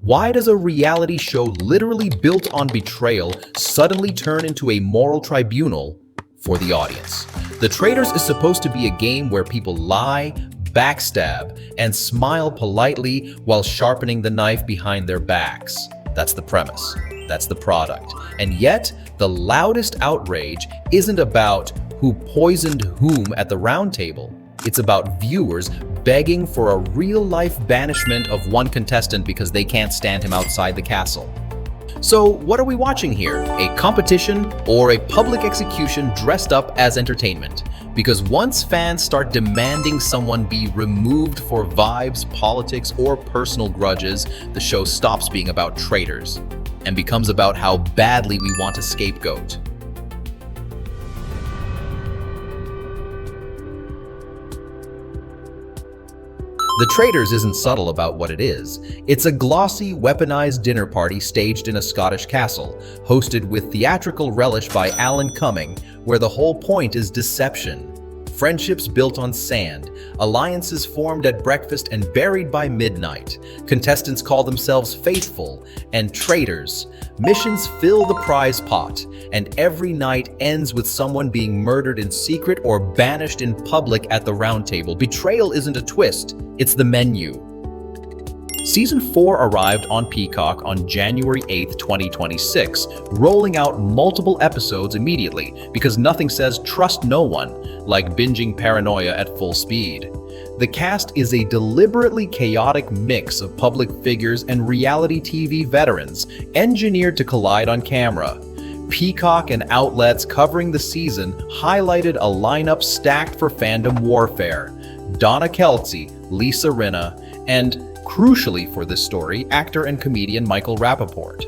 Why does a reality show literally built on betrayal suddenly turn into a moral tribunal for the audience? The Traitors is supposed to be a game where people lie, backstab, and smile politely while sharpening the knife behind their backs. That's the premise. That's the product. And yet, the loudest outrage isn't about who poisoned whom at the Roundtable. It's about viewers begging for a real-life banishment of one contestant because they can't stand him outside the castle. So what are we watching here? A competition or a public execution dressed up as entertainment? Because once fans start demanding someone be removed for vibes, politics, or personal grudges, the show stops being about traitors and becomes about how badly we want a scapegoat. The Traitors isn't subtle about what it is. It's a glossy, weaponized dinner party staged in a Scottish castle, hosted with theatrical relish by Alan Cumming, where the whole point is deception. Friendships built on sand, alliances formed at breakfast and buried by midnight. Contestants call themselves faithful and traitors. Missions fill the prize pot, and every night ends with someone being murdered in secret or banished in public at the Roundtable. Betrayal isn't a twist, it's the menu. Season 4 arrived on Peacock on January 8, 2026, rolling out multiple episodes immediately because nothing says trust no one like binging Paranoia at full speed. The cast is a deliberately chaotic mix of public figures and reality TV veterans, engineered to collide on camera. Peacock and outlets covering the season highlighted a lineup stacked for fandom warfare. Donna Kelce, Lisa Rinna, and crucially for this story, actor and comedian Michael Rapaport.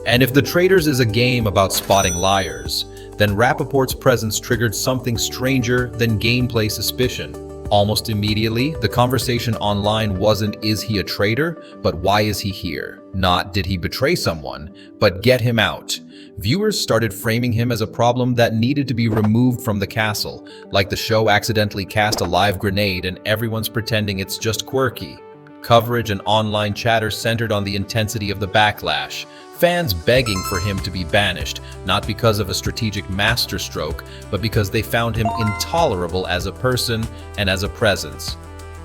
And if The Traitors is a game about spotting liars, then Rapaport's presence triggered something stranger than gameplay suspicion. Almost immediately, the conversation online wasn't "is he a traitor?" but "why is he here?" Not "did he betray someone?" but "get him out." Viewers started framing him as a problem that needed to be removed from the castle, like the show accidentally cast a live grenade and everyone's pretending it's just quirky. Coverage and online chatter centered on the intensity of the backlash, fans begging for him to be banished, not because of a strategic masterstroke, but because they found him intolerable as a person and as a presence.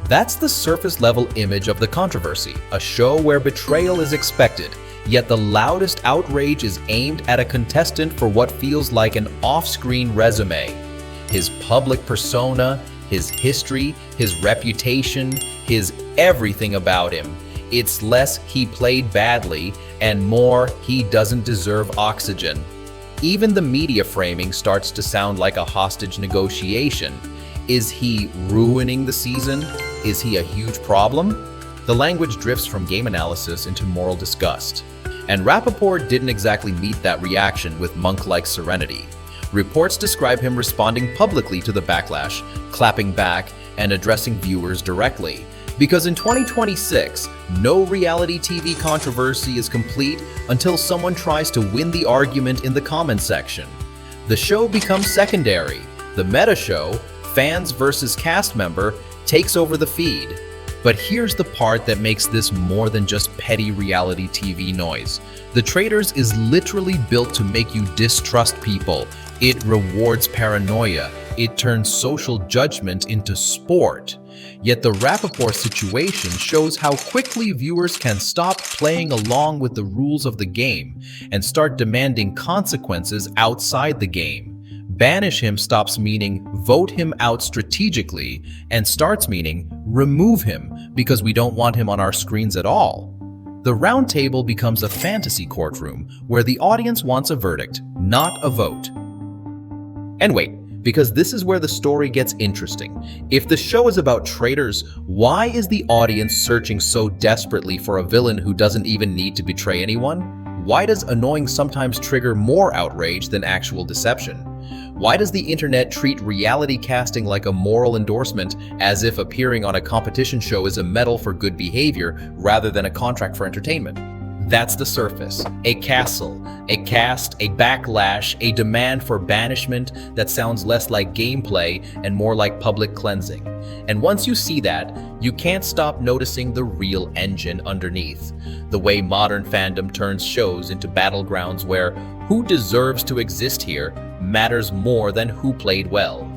That's the surface-level image of the controversy, a show where betrayal is expected, yet the loudest outrage is aimed at a contestant for what feels like an off-screen resume. His public persona, his history, his reputation, his everything about him. It's less he played badly and more he doesn't deserve oxygen. Even the media framing starts to sound like a hostage negotiation. Is he ruining the season? Is he a huge problem? The language drifts from game analysis into moral disgust. And Rapaport didn't exactly meet that reaction with monk-like serenity. Reports describe him responding publicly to the backlash, clapping back, and addressing viewers directly. Because in 2026, no reality TV controversy is complete until someone tries to win the argument in the comments section. The show becomes secondary. The meta show, fans versus cast member, takes over the feed. But here's the part that makes this more than just petty reality TV noise. The Traitors is literally built to make you distrust people. It rewards paranoia. It turns social judgment into sport. Yet the Rapaport situation shows how quickly viewers can stop playing along with the rules of the game and start demanding consequences outside the game. Banish him stops meaning vote him out strategically and starts meaning remove him because we don't want him on our screens at all. The Roundtable becomes a fantasy courtroom where the audience wants a verdict, not a vote. And wait, because this is where the story gets interesting. If the show is about traitors, why is the audience searching so desperately for a villain who doesn't even need to betray anyone? Why does annoying sometimes trigger more outrage than actual deception? Why does the internet treat reality casting like a moral endorsement, as if appearing on a competition show is a medal for good behavior rather than a contract for entertainment? That's the surface. A castle, a cast, a backlash, a demand for banishment that sounds less like gameplay and more like public cleansing. And once you see that, you can't stop noticing the real engine underneath. The way modern fandom turns shows into battlegrounds where who deserves to exist here matters more than who played well.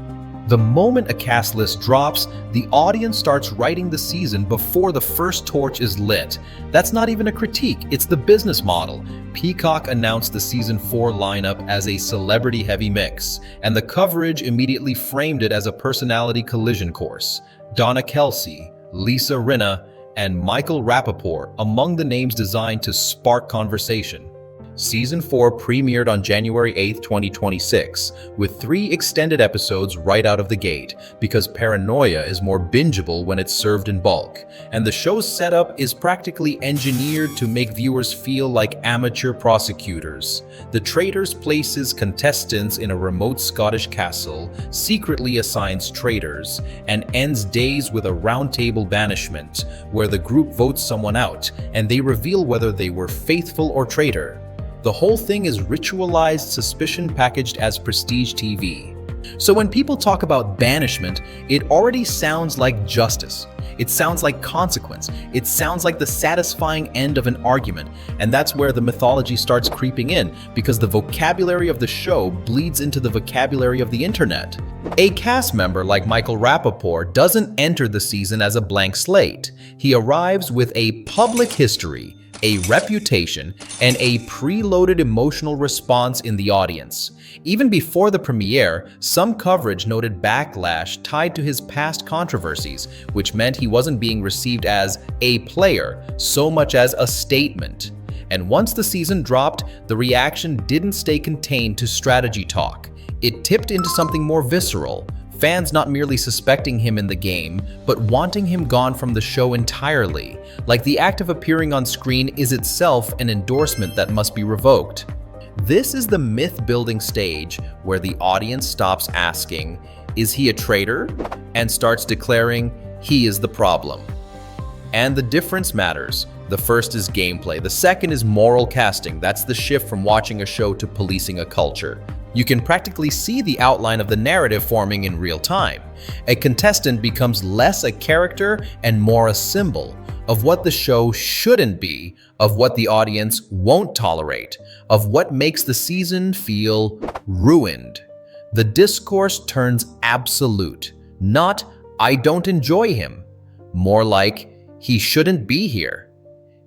The moment a cast list drops, the audience starts writing the season before the first torch is lit. That's not even a critique, it's the business model. Peacock announced the season 4 lineup as a celebrity-heavy mix, and the coverage immediately framed it as a personality collision course. Donna Kelsey, Lisa Rinna, and Michael Rapaport among the names designed to spark conversation. Season 4 premiered on January 8, 2026, with 3 extended episodes right out of the gate, because paranoia is more bingeable when it's served in bulk, and the show's setup is practically engineered to make viewers feel like amateur prosecutors. The Traitors places contestants in a remote Scottish castle, secretly assigns traitors, and ends days with a roundtable banishment, where the group votes someone out, and they reveal whether they were faithful or traitor. The whole thing is ritualized suspicion packaged as prestige TV. So when people talk about banishment, it already sounds like justice. It sounds like consequence. It sounds like the satisfying end of an argument. And that's where the mythology starts creeping in, because the vocabulary of the show bleeds into the vocabulary of the internet. A cast member like Michael Rapaport doesn't enter the season as a blank slate. He arrives with a public history, a reputation, and a preloaded emotional response in the audience. Even before the premiere, some coverage noted backlash tied to his past controversies, which meant he wasn't being received as a player so much as a statement. And once the season dropped, the reaction didn't stay contained to strategy talk. It tipped into something more visceral. Fans not merely suspecting him in the game, but wanting him gone from the show entirely, like the act of appearing on screen is itself an endorsement that must be revoked. This is the myth-building stage where the audience stops asking, "Is he a traitor?" and starts declaring, "He is the problem." And the difference matters. The first is gameplay. The second is moral casting. That's the shift from watching a show to policing a culture. You can practically see the outline of the narrative forming in real time. A contestant becomes less a character and more a symbol of what the show shouldn't be, of what the audience won't tolerate, of what makes the season feel ruined. The discourse turns absolute, not "I don't enjoy him," more like "He shouldn't be here."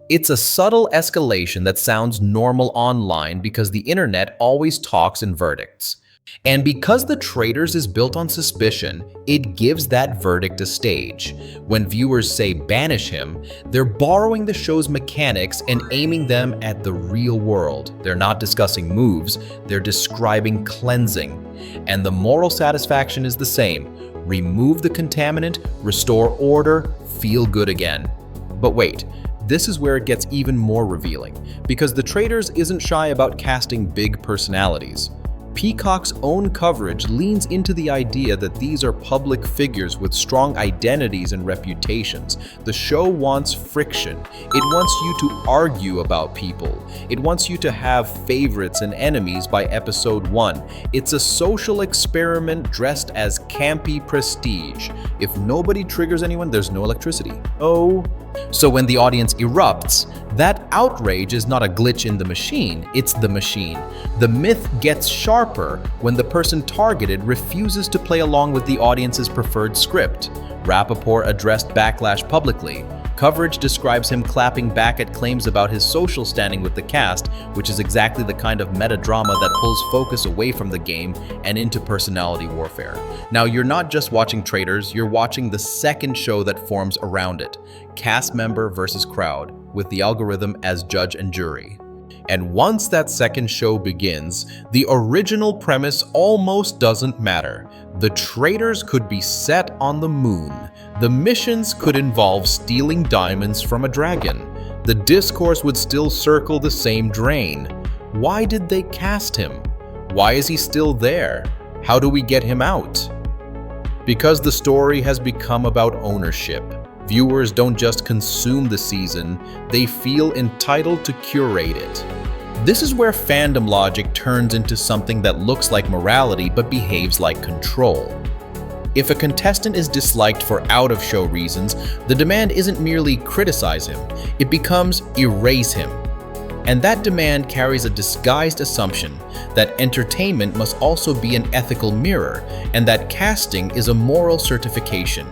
It's a subtle escalation that sounds normal online because the internet always talks in verdicts. And because the Traitors is built on suspicion, it gives that verdict a stage. When viewers say banish him, they're borrowing the show's mechanics and aiming them at the real world. They're not discussing moves, they're describing cleansing. And the moral satisfaction is the same. Remove the contaminant, restore order, feel good again. But wait. This is where it gets even more revealing, because the Traitors isn't shy about casting big personalities. Peacock's own coverage leans into the idea that these are public figures with strong identities and reputations. The show wants friction. It wants you to argue about people. It wants you to have favorites and enemies by episode 1. It's a social experiment dressed as campy prestige. If nobody triggers anyone, there's no electricity. Oh. So when the audience erupts, that outrage is not a glitch in the machine, it's the machine. The myth gets sharper when the person targeted refuses to play along with the audience's preferred script. Rapaport addressed Backlash publicly. Coverage describes him clapping back at claims about his social standing with the cast, which is exactly the kind of meta-drama that pulls focus away from the game and into personality warfare. Now, you're not just watching Traitors, you're watching the second show that forms around it, cast member versus crowd, with the algorithm as judge and jury. And once that second show begins, the original premise almost doesn't matter. The Traitors could be set on the moon. The missions could involve stealing diamonds from a dragon. The discourse would still circle the same drain. Why did they cast him? Why is he still there? How do we get him out? Because the story has become about ownership. Viewers don't just consume the season, they feel entitled to curate it. This is where fandom logic turns into something that looks like morality but behaves like control. If a contestant is disliked for out-of-show reasons, the demand isn't merely criticize him, it becomes erase him. And that demand carries a disguised assumption that entertainment must also be an ethical mirror, and that casting is a moral certification.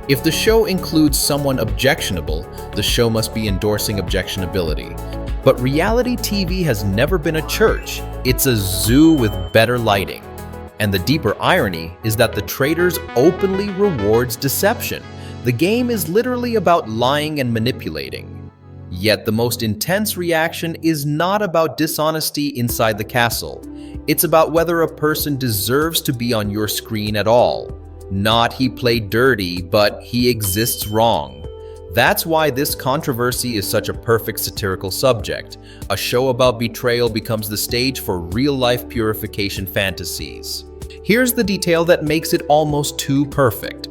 If the show includes someone objectionable, the show must be endorsing objectionability. But reality TV has never been a church, it's a zoo with better lighting. And the deeper irony is that the Traitors openly rewards deception. The game is literally about lying and manipulating. Yet the most intense reaction is not about dishonesty inside the castle. It's about whether a person deserves to be on your screen at all. Not he played dirty, but he exists wrong. That's why this controversy is such a perfect satirical subject. A show about betrayal becomes the stage for real-life purification fantasies. Here's the detail that makes it almost too perfect.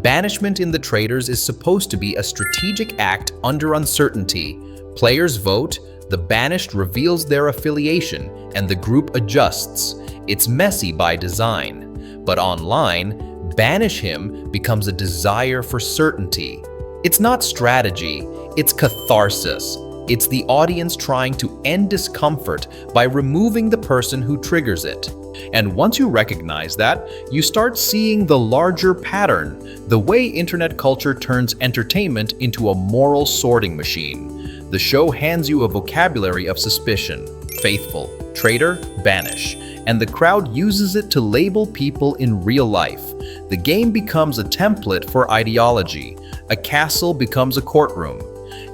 Banishment in the Traitors is supposed to be a strategic act under uncertainty. Players vote, the banished reveals their affiliation, and the group adjusts. It's messy by design. But online, banish him becomes a desire for certainty. It's not strategy, it's catharsis. It's the audience trying to end discomfort by removing the person who triggers it. And once you recognize that, you start seeing the larger pattern, the way internet culture turns entertainment into a moral sorting machine. The show hands you a vocabulary of suspicion: faithful, traitor, banish, and the crowd uses it to label people in real life. The game becomes a template for ideology. A castle becomes a courtroom,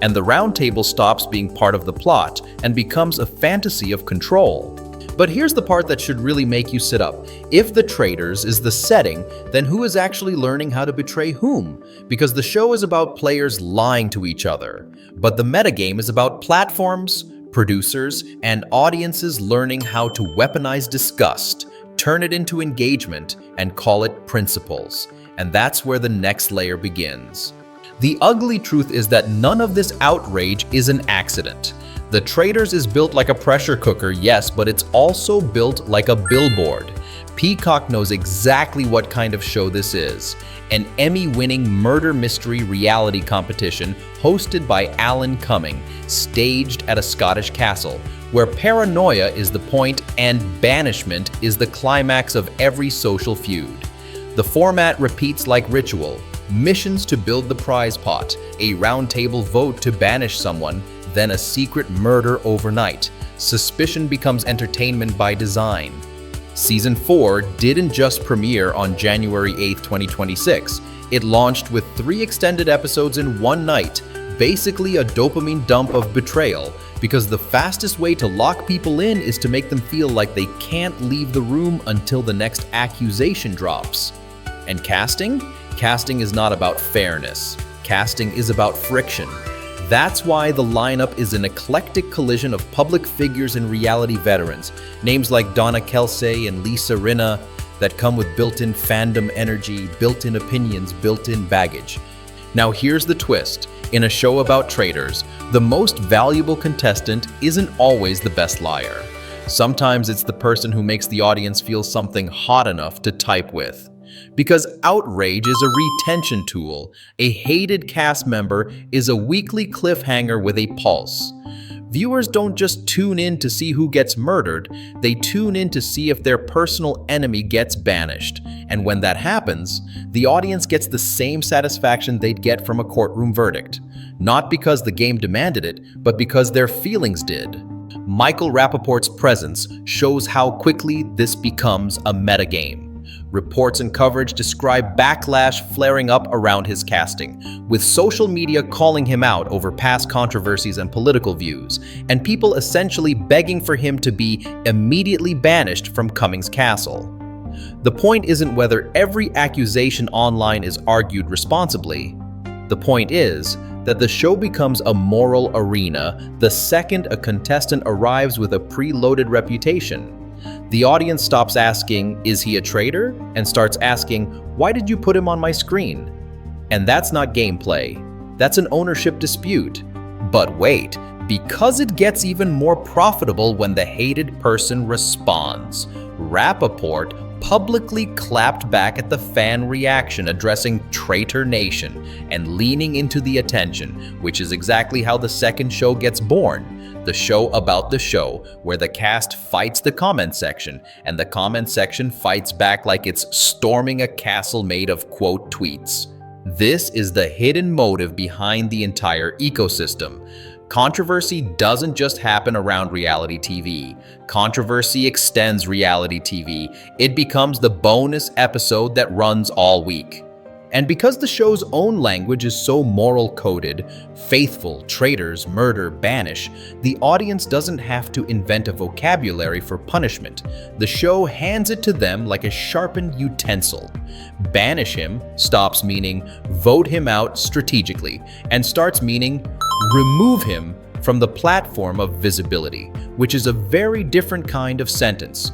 and the Roundtable stops being part of the plot and becomes a fantasy of control. But here's the part that should really make you sit up. If the Traitors is the setting, then who is actually learning how to betray whom? Because the show is about players lying to each other. But the metagame is about platforms, producers, and audiences learning how to weaponize disgust, turn it into engagement, and call it principles. And that's where the next layer begins. The ugly truth is that none of this outrage is an accident. The Traitors is built like a pressure cooker, yes, but it's also built like a billboard. Peacock knows exactly what kind of show this is. An Emmy-winning murder mystery reality competition hosted by Alan Cumming, staged at a Scottish castle, where paranoia is the point and banishment is the climax of every social feud. The format repeats like ritual. Missions to build the prize pot, a roundtable vote to banish someone, then a secret murder overnight. Suspicion becomes entertainment by design. Season 4 didn't just premiere on January 8, 2026. It launched with 3 extended episodes in one night, basically a dopamine dump of betrayal, because the fastest way to lock people in is to make them feel like they can't leave the room until the next accusation drops. And casting? Casting is not about fairness. Casting is about friction. That's why the lineup is an eclectic collision of public figures and reality veterans, names like Donna Kelsey and Lisa Rinna that come with built-in fandom energy, built-in opinions, built-in baggage. Now here's the twist. In a show about traitors, the most valuable contestant isn't always the best liar. Sometimes it's the person who makes the audience feel something hot enough to type with. Because outrage is a retention tool, a hated cast member is a weekly cliffhanger with a pulse. Viewers don't just tune in to see who gets murdered, they tune in to see if their personal enemy gets banished. And when that happens, the audience gets the same satisfaction they'd get from a courtroom verdict. Not because the game demanded it, but because their feelings did. Michael Rappaport's presence shows how quickly this becomes a metagame. Reports and coverage describe backlash flaring up around his casting, with social media calling him out over past controversies and political views, and people essentially begging for him to be immediately banished from Cumming's castle. The point isn't whether every accusation online is argued responsibly. The point is that the show becomes a moral arena the second a contestant arrives with a preloaded reputation. The audience stops asking, "Is he a traitor?" and starts asking, "Why did you put him on my screen?" And that's not gameplay. That's an ownership dispute. But wait, because it gets even more profitable when the hated person responds. Rappaport publicly clapped back at the fan reaction addressing Traitor Nation and leaning into the attention, which is exactly how the second show gets born. The show about the show, where the cast fights the comment section, and the comment section fights back like it's storming a castle made of quote tweets. This is the hidden motive behind the entire ecosystem. Controversy doesn't just happen around reality TV. Controversy extends reality TV. It becomes the bonus episode that runs all week. And because the show's own language is so moral-coded, faithful, traitors, murder, banish, the audience doesn't have to invent a vocabulary for punishment. The show hands it to them like a sharpened utensil. Banish him stops meaning vote him out strategically and starts meaning remove him from the platform of visibility, which is a very different kind of sentence.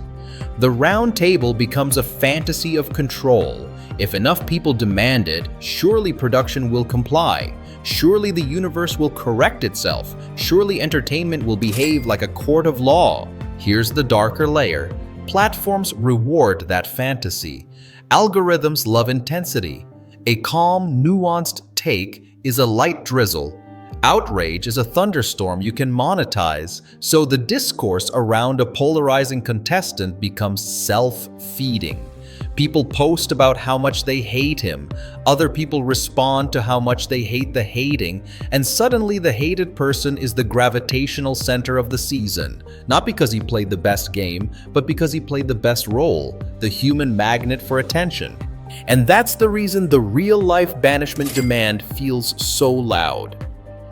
The Roundtable becomes a fantasy of control. If enough people demand it, surely production will comply. Surely the universe will correct itself. Surely entertainment will behave like a court of law. Here's the darker layer. Platforms reward that fantasy. Algorithms love intensity. A calm, nuanced take is a light drizzle. Outrage is a thunderstorm you can monetize, so the discourse around a polarizing contestant becomes self-feeding. People post about how much they hate him, other people respond to how much they hate the hating, and suddenly the hated person is the gravitational center of the season. Not because he played the best game, but because he played the best role, the human magnet for attention. And that's the reason the real-life banishment demand feels so loud.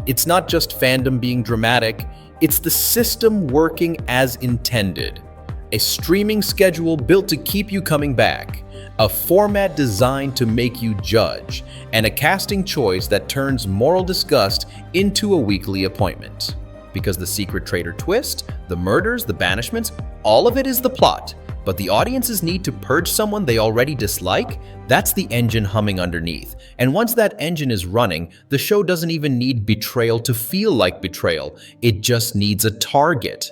It's not just fandom being dramatic, it's the system working as intended. A streaming schedule built to keep you coming back, a format designed to make you judge, and a casting choice that turns moral disgust into a weekly appointment. Because the secret traitor twist, the murders, the banishments, all of it is the plot. But the audience's need to purge someone they already dislike, that's the engine humming underneath. And once that engine is running, the show doesn't even need betrayal to feel like betrayal. It just needs a target.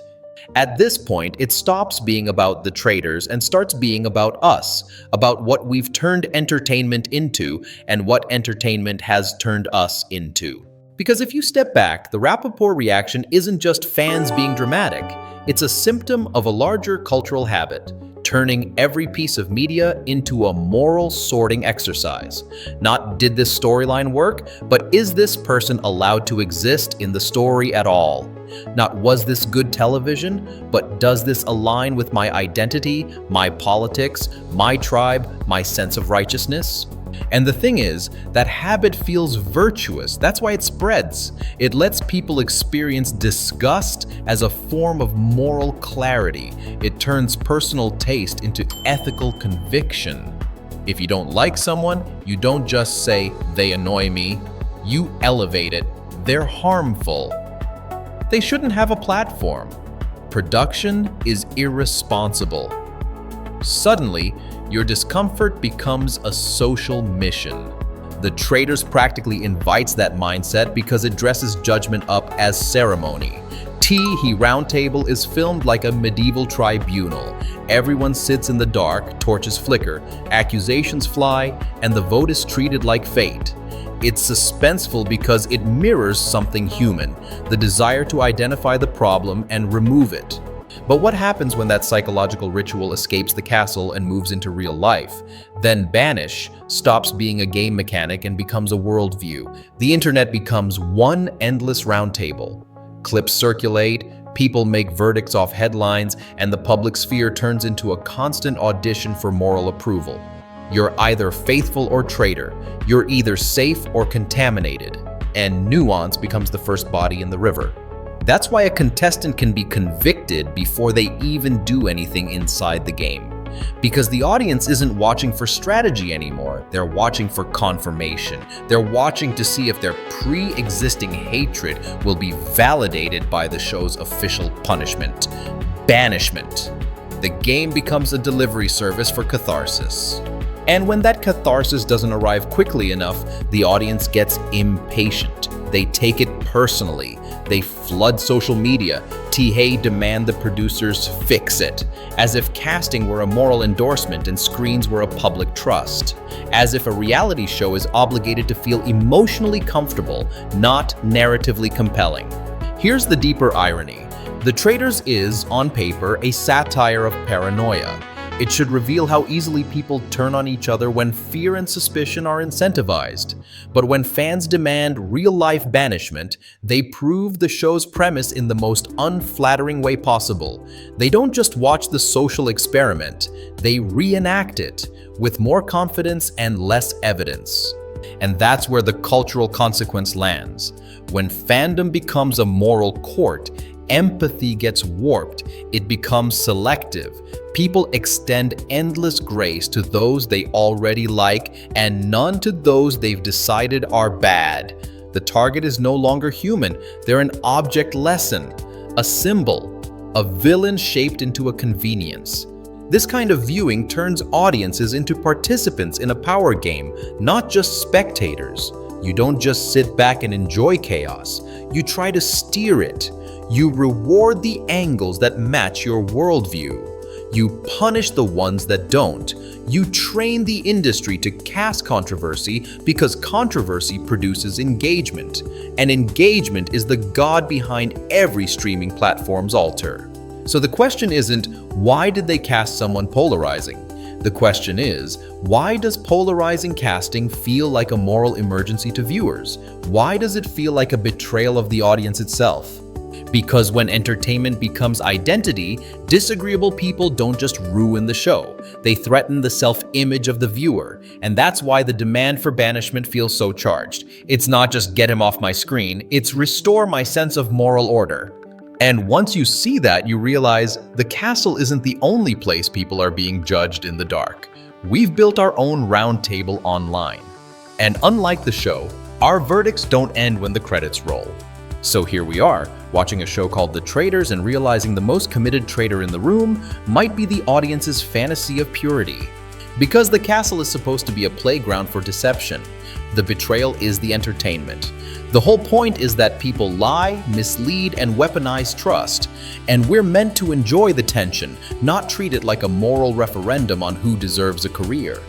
At this point, it stops being about the traitors and starts being about us, about what we've turned entertainment into and what entertainment has turned us into. Because if you step back, the Rappaport reaction isn't just fans being dramatic. It's a symptom of a larger cultural habit, turning every piece of media into a moral sorting exercise. Not did this storyline work, but is this person allowed to exist in the story at all? Not was this good television, but does this align with my identity, my politics, my tribe, my sense of righteousness? And the thing is, that habit feels virtuous. That's why it spreads. It lets people experience disgust as a form of moral clarity. It turns personal taste into ethical conviction. If you don't like someone, you don't just say, they annoy me. You elevate it. They're harmful. They shouldn't have a platform. Production is irresponsible. Suddenly, your discomfort becomes a social mission. The Traitors practically invites that mindset because it dresses judgment up as ceremony. He Roundtable is filmed like a medieval tribunal. Everyone sits in the dark, torches flicker, accusations fly, and the vote is treated like fate. It's suspenseful because it mirrors something human, the desire to identify the problem and remove it. But what happens when that psychological ritual escapes the castle and moves into real life? Then Banish stops being a game mechanic and becomes a worldview. The internet becomes one endless roundtable. Clips circulate, people make verdicts off headlines, and the public sphere turns into a constant audition for moral approval. You're either faithful or traitor. You're either safe or contaminated. And nuance becomes the first body in the river. That's why a contestant can be convicted before they even do anything inside the game. Because the audience isn't watching for strategy anymore. They're watching for confirmation. They're watching to see if their pre-existing hatred will be validated by the show's official punishment. Banishment. The game becomes a delivery service for catharsis. And when that catharsis doesn't arrive quickly enough, the audience gets impatient. They take it personally. They flood social media. Hey, demand the producers fix it. As if casting were a moral endorsement and screens were a public trust. As if a reality show is obligated to feel emotionally comfortable, not narratively compelling. Here's the deeper irony. The Traitors is, on paper, a satire of paranoia. It should reveal how easily people turn on each other when fear and suspicion are incentivized. But when fans demand real-life banishment, they prove the show's premise in the most unflattering way possible. They don't just watch the social experiment, they reenact it, with more confidence and less evidence. And that's where the cultural consequence lands. When fandom becomes a moral court, empathy gets warped, it becomes selective. People extend endless grace to those they already like and none to those they've decided are bad. The target is no longer human, they're an object lesson, a symbol, a villain shaped into a convenience. This kind of viewing turns audiences into participants in a power game, not just spectators. You don't just sit back and enjoy chaos, you try to steer it. You reward the angles that match your worldview. You punish the ones that don't. You train the industry to cast controversy because controversy produces engagement. And engagement is the god behind every streaming platform's altar. So the question isn't, why did they cast someone polarizing? The question is, why does polarizing casting feel like a moral emergency to viewers? Why does it feel like a betrayal of the audience itself? Because when entertainment becomes identity, disagreeable people don't just ruin the show. They threaten the self-image of the viewer. And that's why the demand for banishment feels so charged. It's not just get him off my screen, it's restore my sense of moral order. And once you see that, you realize the castle isn't the only place people are being judged in the dark. We've built our own roundtable online. And unlike the show, our verdicts don't end when the credits roll. So here we are, watching a show called The Traitors and realizing the most committed traitor in the room might be the audience's fantasy of purity. Because the castle is supposed to be a playground for deception, the betrayal is the entertainment. The whole point is that people lie, mislead, and weaponize trust. And we're meant to enjoy the tension, not treat it like a moral referendum on who deserves a career.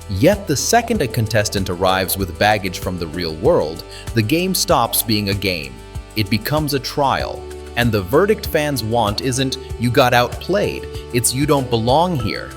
Yet the second a contestant arrives with baggage from the real world, the game stops being a game. It becomes a trial. And the verdict fans want isn't "you got outplayed," it's "you don't belong here."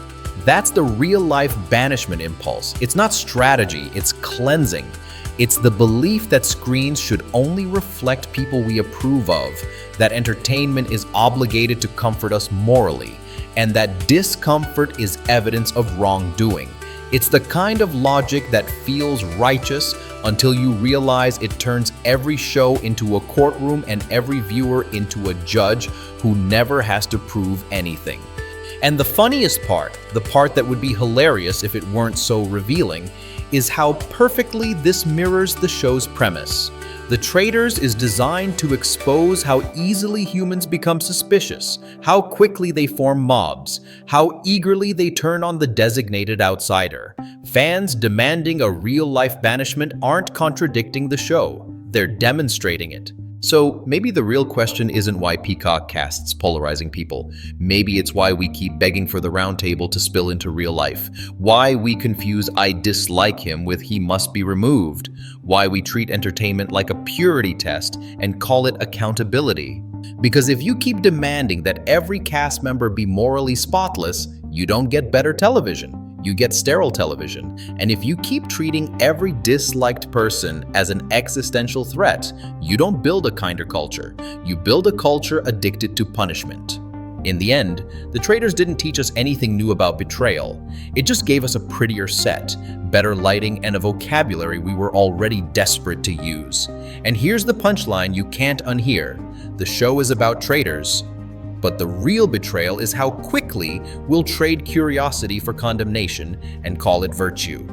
That's the real-life banishment impulse. It's not strategy, it's cleansing. It's the belief that screens should only reflect people we approve of, that entertainment is obligated to comfort us morally, and that discomfort is evidence of wrongdoing. It's the kind of logic that feels righteous until you realize it turns every show into a courtroom and every viewer into a judge who never has to prove anything. And the funniest part, the part that would be hilarious if it weren't so revealing, is how perfectly this mirrors the show's premise. The Traitors is designed to expose how easily humans become suspicious, how quickly they form mobs, how eagerly they turn on the designated outsider. Fans demanding a real-life banishment aren't contradicting the show, they're demonstrating it. So maybe the real question isn't why Peacock casts polarizing people. Maybe it's why we keep begging for the roundtable to spill into real life. Why we confuse "I dislike him" with "he must be removed." Why we treat entertainment like a purity test and call it accountability. Because if you keep demanding that every cast member be morally spotless, you don't get better television. You get sterile television. And if you keep treating every disliked person as an existential threat, you don't build a kinder culture. You build a culture addicted to punishment. In the end, the Traitors didn't teach us anything new about betrayal. It just gave us a prettier set, better lighting, and a vocabulary we were already desperate to use. And here's the punchline you can't unhear. The show is about traitors, but the real betrayal is how quickly we'll trade curiosity for condemnation and call it virtue.